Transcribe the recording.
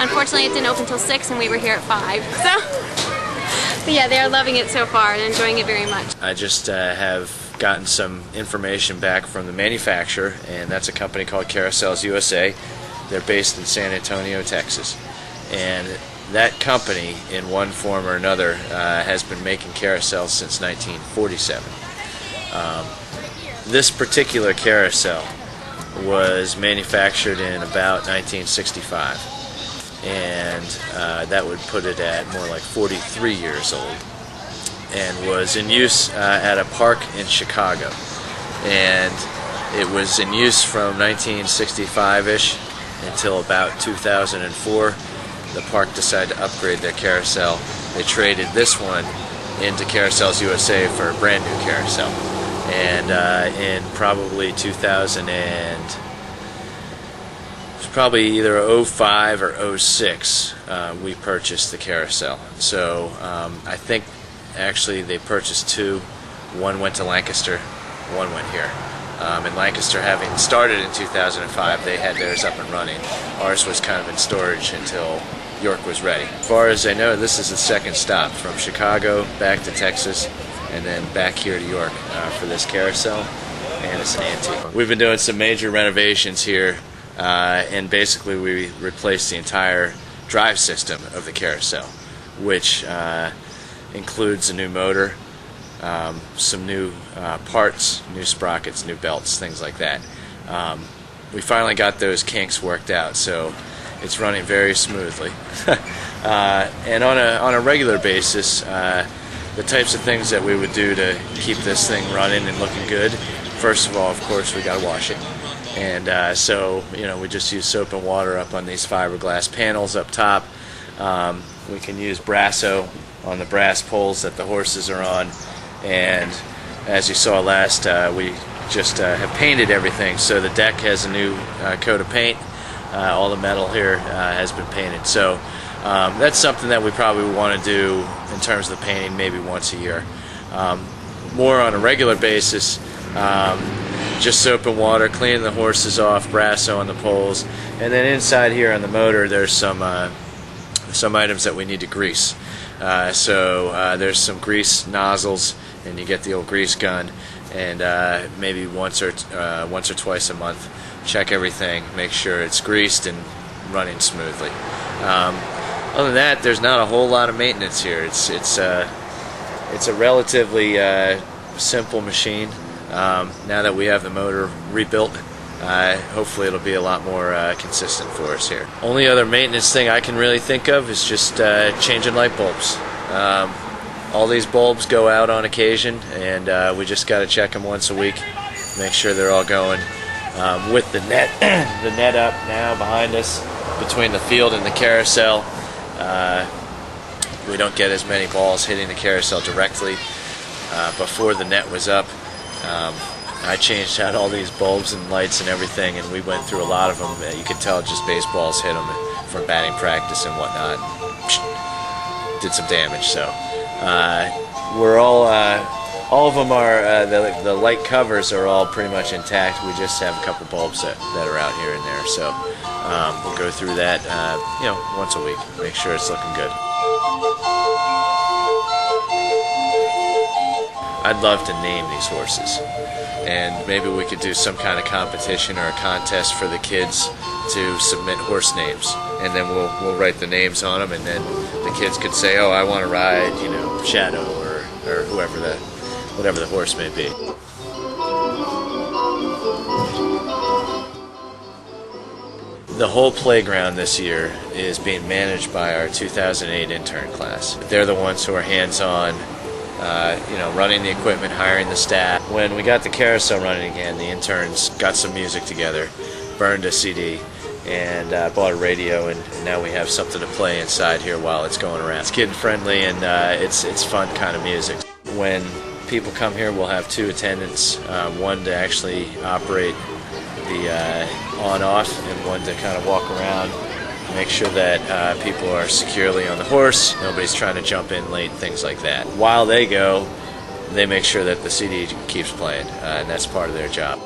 Unfortunately, it didn't open until 6 and we were here at 5. So, but yeah, they are loving it so far and enjoying it very much. I just have gotten some information back from the manufacturer, and that's a company called Carousel USA. They're based in San Antonio, Texas. And that company, in one form or another, has been making carousels since 1947. This particular carousel was manufactured in about 1965, and that would put it at more like 43 years old, and was in use at a park in Chicago. And it was in use from 1965-ish until about 2004. The park decided to upgrade their carousel. They traded this one into Carousels USA for a brand new carousel. And in probably 2000 and it's probably either 05 or 06, we purchased the carousel. So I think actually they purchased two. One went to Lancaster, one went here. In Lancaster, having started in 2005, they had theirs up and running. Ours was kind of in storage until York was ready. As far as I know, this is the second stop from Chicago back to Texas and then back here to York for this carousel, and it's an antique. We've been doing some major renovations here, and basically we replaced the entire drive system of the carousel, which includes a new motor, some new parts, new sprockets, new belts, things like that. We finally got those kinks worked out, so it's running very smoothly. And on a regular basis, the types of things that we would do to keep this thing running and looking good, first of all, of course, we got to wash it. And so, we just use soap and water up on these fiberglass panels up top. We can use Brasso on the brass poles that the horses are on. And as you saw last, we just have painted everything. So the deck has a new coat of paint. All the metal here has been painted. So that's something that we probably want to do in terms of the painting maybe once a year. More on a regular basis, just soap and water, cleaning the horses off, Brasso on the poles. And then inside here on the motor, there's some items that we need to grease. So there's some grease nozzles, and you get the old grease gun, and maybe once or twice a month, check everything, make sure it's greased and running smoothly. Other than that, there's not a whole lot of maintenance here. It's a relatively simple machine. Now that we have the motor rebuilt, hopefully it'll be a lot more consistent for us here. Only other maintenance thing I can really think of is just changing light bulbs. All these bulbs go out on occasion, and we just got to check them once a week, make sure they're all going. With the net, up now behind us, between the field and the carousel, we don't get as many balls hitting the carousel directly. Before the net was up, I changed out all these bulbs and lights and everything, and we went through a lot of them. You could tell just baseballs hit them from batting practice and whatnot. Did some damage, so we're all of them are, the light covers are all pretty much intact. We just have a couple bulbs that are out here and there, so we'll go through that once a week, make sure it's looking good. I'd love to name these horses, and maybe we could do some kind of competition or a contest for the kids to submit horse names, and then we'll write the names on them, and then the kids could say, oh, I want to ride Shadow or whatever the horse may be. The whole playground this year is being managed by our 2008 intern class. They're the ones who are hands-on, running the equipment, hiring the staff. When we got the carousel running again, the interns got some music together, burned a CD, and bought a radio, and now we have something to play inside here while it's going around. It's kid-friendly, and it's fun kind of music. When people come here, we'll have two attendants, one to actually operate the on-off, and one to kind of walk around, make sure that people are securely on the horse, nobody's trying to jump in late, things like that. While they go, they make sure that the CD keeps playing, and that's part of their job.